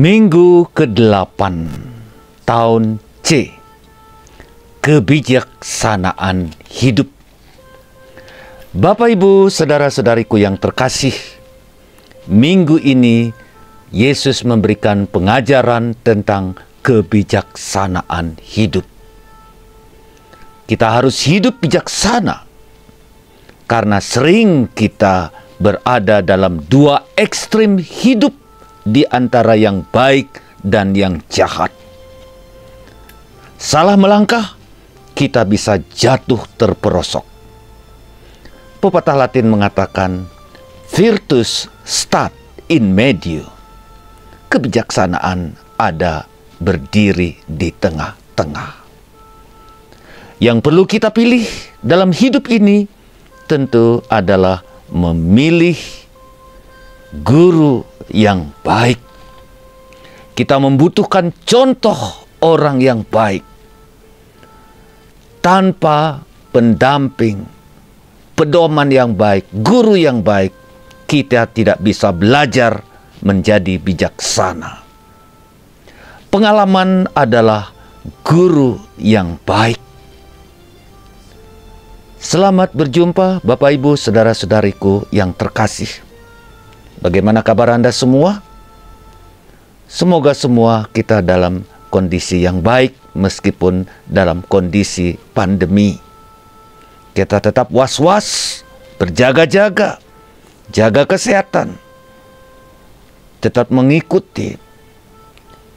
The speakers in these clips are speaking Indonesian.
Minggu ke-8 tahun C, kebijaksanaan hidup. Bapak, Ibu, saudara-saudariku yang terkasih, minggu ini Yesus memberikan pengajaran tentang kebijaksanaan hidup. Kita harus hidup bijaksana karena sering kita berada dalam dua ekstrim hidup di antara yang baik dan yang jahat. Salah melangkah, kita bisa jatuh terperosok. Pepatah Latin mengatakan, virtus stat in medio. Kebijaksanaan ada berdiri di tengah-tengah. Yang perlu kita pilih dalam hidup ini tentu adalah memilih guru yang baik. Kita membutuhkan contoh orang yang baik. Tanpa pendamping, pedoman yang baik, guru yang baik, kita tidak bisa belajar menjadi bijaksana. Pengalaman adalah guru yang baik. Selamat berjumpa Bapak, Ibu, saudara-saudariku yang terkasih. Bagaimana kabar Anda semua? Semoga semua kita dalam kondisi yang baik meskipun dalam kondisi pandemi. Kita tetap was-was, berjaga-jaga, jaga kesehatan. Tetap mengikuti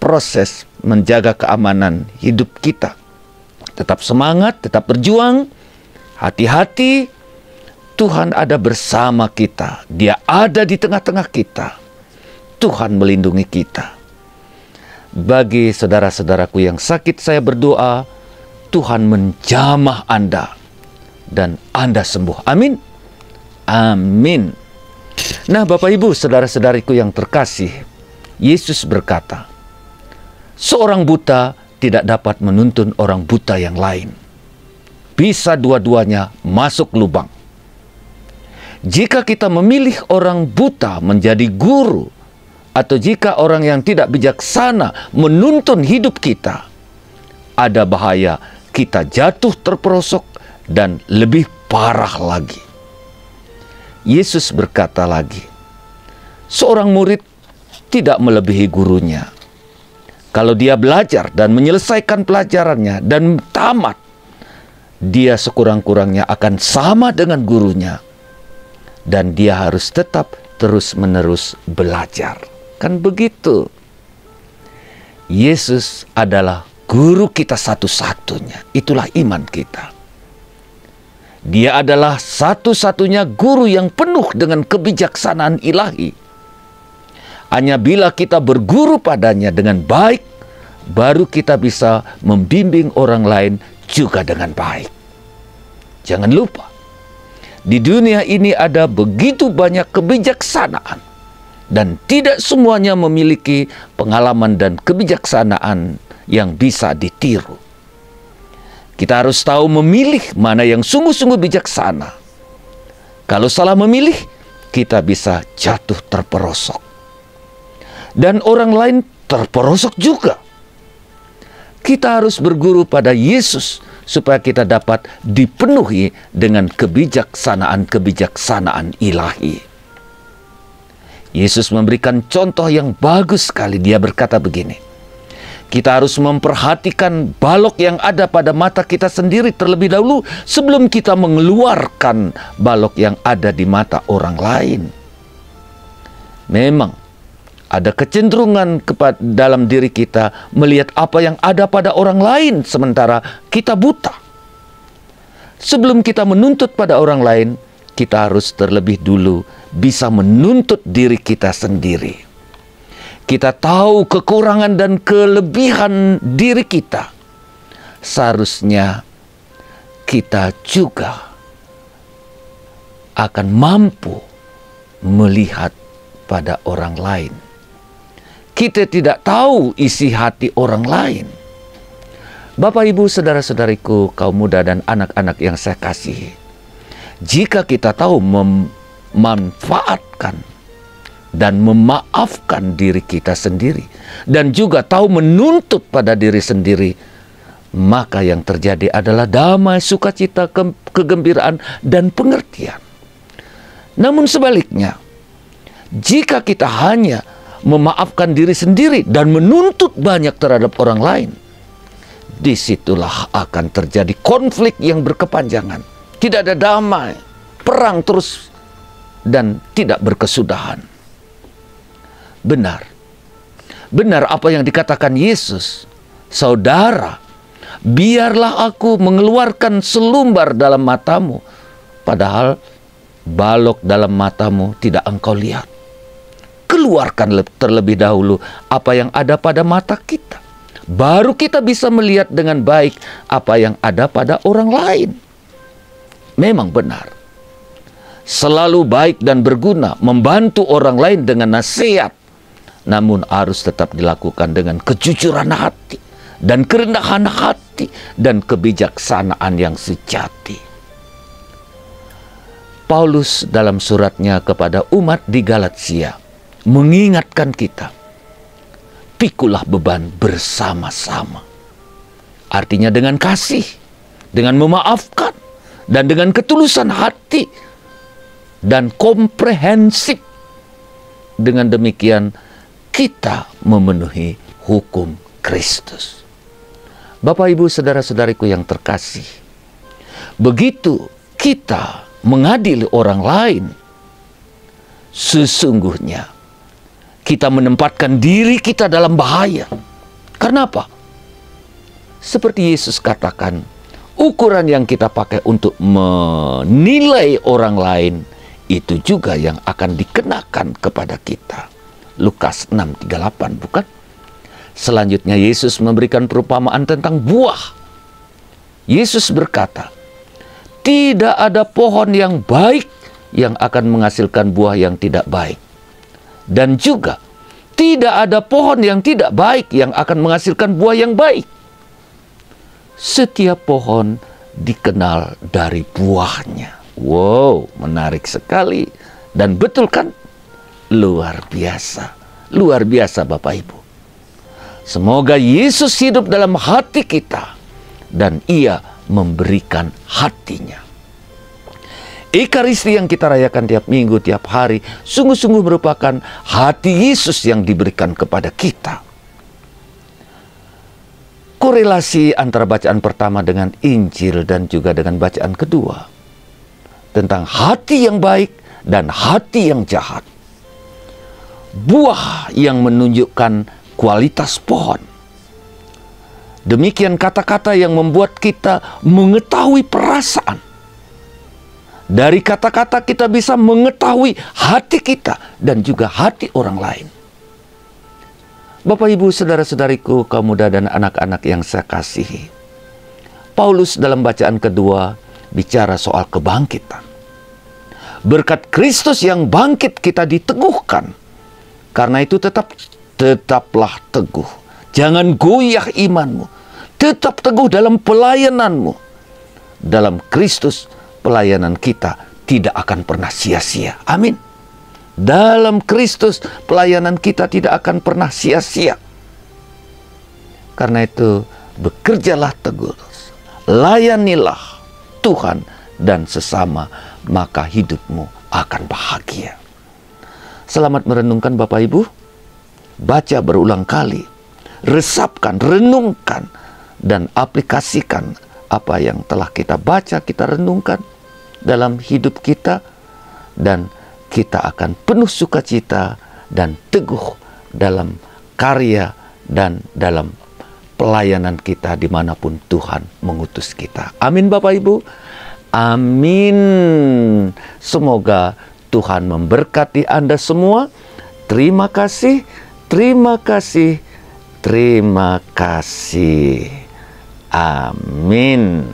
proses menjaga keamanan hidup kita. Tetap semangat, tetap berjuang, hati-hati. Tuhan ada bersama kita. Dia ada di tengah-tengah kita. Tuhan melindungi kita. Bagi saudara-saudaraku yang sakit, saya berdoa, Tuhan menjamah Anda dan Anda sembuh. Amin. Amin. Nah, Bapak, Ibu, saudara-saudariku yang terkasih, Yesus berkata, seorang buta tidak dapat menuntun orang buta yang lain. Bisa dua-duanya masuk lubang. Jika kita memilih orang buta menjadi guru, atau jika orang yang tidak bijaksana menuntun hidup kita, ada bahaya kita jatuh terperosok dan lebih parah lagi. Yesus berkata lagi, seorang murid tidak melebihi gurunya. Kalau dia belajar dan menyelesaikan pelajarannya dan tamat, dia sekurang-kurangnya akan sama dengan gurunya. Dan dia harus tetap terus-menerus belajar. Kan begitu. Yesus adalah guru kita satu-satunya. Itulah iman kita. Dia adalah satu-satunya guru yang penuh dengan kebijaksanaan ilahi. Hanya bila kita berguru padanya dengan baik, baru kita bisa membimbing orang lain juga dengan baik. Jangan lupa, di dunia ini ada begitu banyak kebijaksanaan dan tidak semuanya memiliki pengalaman dan kebijaksanaan yang bisa ditiru. Kita harus tahu memilih mana yang sungguh-sungguh bijaksana. Kalau salah memilih, kita bisa jatuh terperosok. Dan orang lain terperosok juga. Kita harus berguru pada Yesus supaya kita dapat dipenuhi dengan kebijaksanaan-kebijaksanaan ilahi. Yesus memberikan contoh yang bagus sekali. Dia berkata begini, kita harus memperhatikan balok yang ada pada mata kita sendiri terlebih dahulu sebelum kita mengeluarkan balok yang ada di mata orang lain. Memang ada kecenderungan dalam diri kita melihat apa yang ada pada orang lain sementara kita buta. Sebelum kita menuntut pada orang lain, kita harus terlebih dulu bisa menuntut diri kita sendiri. Kita tahu kekurangan dan kelebihan diri kita. Seharusnya kita juga akan mampu melihat pada orang lain. Kita tidak tahu isi hati orang lain. Bapak, Ibu, saudara-saudariku, kaum muda dan anak-anak yang saya kasihi. Jika kita tahu memanfaatkan dan memaafkan diri kita sendiri, dan juga tahu menuntut pada diri sendiri, maka yang terjadi adalah damai, sukacita, kegembiraan, dan pengertian. Namun sebaliknya, jika kita hanya memaafkan diri sendiri dan menuntut banyak terhadap orang lain, disitulah akan terjadi konflik yang berkepanjangan. Tidak ada damai, perang terus, dan tidak berkesudahan. Benar apa yang dikatakan Yesus, saudara, biarlah aku mengeluarkan selumbar dalam matamu, padahal balok dalam matamu tidak engkau lihat. Keluarkan terlebih dahulu apa yang ada pada mata kita, baru kita bisa melihat dengan baik apa yang ada pada orang lain. Memang benar, selalu baik dan berguna membantu orang lain dengan nasihat, namun harus tetap dilakukan dengan kejujuran hati dan kerendahan hati dan kebijaksanaan yang sejati. Paulus dalam suratnya kepada umat di Galatia mengingatkan kita, pikulah beban bersama-sama. Artinya dengan kasih, dengan memaafkan, dan dengan ketulusan hati dan komprehensif. Dengan demikian kita memenuhi hukum Kristus. Bapak, Ibu, saudara-saudariku yang terkasih, begitu kita mengadili orang lain, sesungguhnya kita menempatkan diri kita dalam bahaya. Karena apa? Seperti Yesus katakan, ukuran yang kita pakai untuk menilai orang lain, itu juga yang akan dikenakan kepada kita. Lukas 6:38, bukan? Selanjutnya Yesus memberikan perumpamaan tentang buah. Yesus berkata, tidak ada pohon yang baik yang akan menghasilkan buah yang tidak baik. Dan juga tidak ada pohon yang tidak baik yang akan menghasilkan buah yang baik. Setiap pohon dikenal dari buahnya. Wow, menarik sekali. Dan betul kan? Luar biasa. Luar biasa Bapak Ibu. Semoga Yesus hidup dalam hati kita dan Ia memberikan hatinya. Ekaristi yang kita rayakan tiap minggu, tiap hari, sungguh-sungguh merupakan hati Yesus yang diberikan kepada kita. Korelasi antara bacaan pertama dengan Injil dan juga dengan bacaan kedua tentang hati yang baik dan hati yang jahat. Buah yang menunjukkan kualitas pohon. Demikian kata-kata yang membuat kita mengetahui perasaan. Dari kata-kata kita bisa mengetahui hati kita dan juga hati orang lain. Bapak, Ibu, saudara-saudariku, kaum muda dan anak-anak yang saya kasihi, Paulus dalam bacaan kedua bicara soal kebangkitan. Berkat Kristus yang bangkit kita diteguhkan. Karena itu tetaplah teguh. Jangan goyah imanmu. Tetap teguh dalam pelayananmu. Dalam Kristus pelayanan kita tidak akan pernah sia-sia. Amin. Dalam Kristus pelayanan kita tidak akan pernah sia-sia. Karena itu bekerjalah teguh. Layanilah Tuhan dan sesama, maka hidupmu akan bahagia. Selamat merenungkan Bapak Ibu. Baca berulang kali. Resapkan, renungkan, dan aplikasikan apa yang telah kita baca, kita renungkan dalam hidup kita. Dan kita akan penuh sukacita dan teguh dalam karya dan dalam pelayanan kita dimanapun Tuhan mengutus kita. Amin Bapak Ibu. Amin. Semoga Tuhan memberkati Anda semua. Terima kasih, terima kasih, terima kasih. Amin.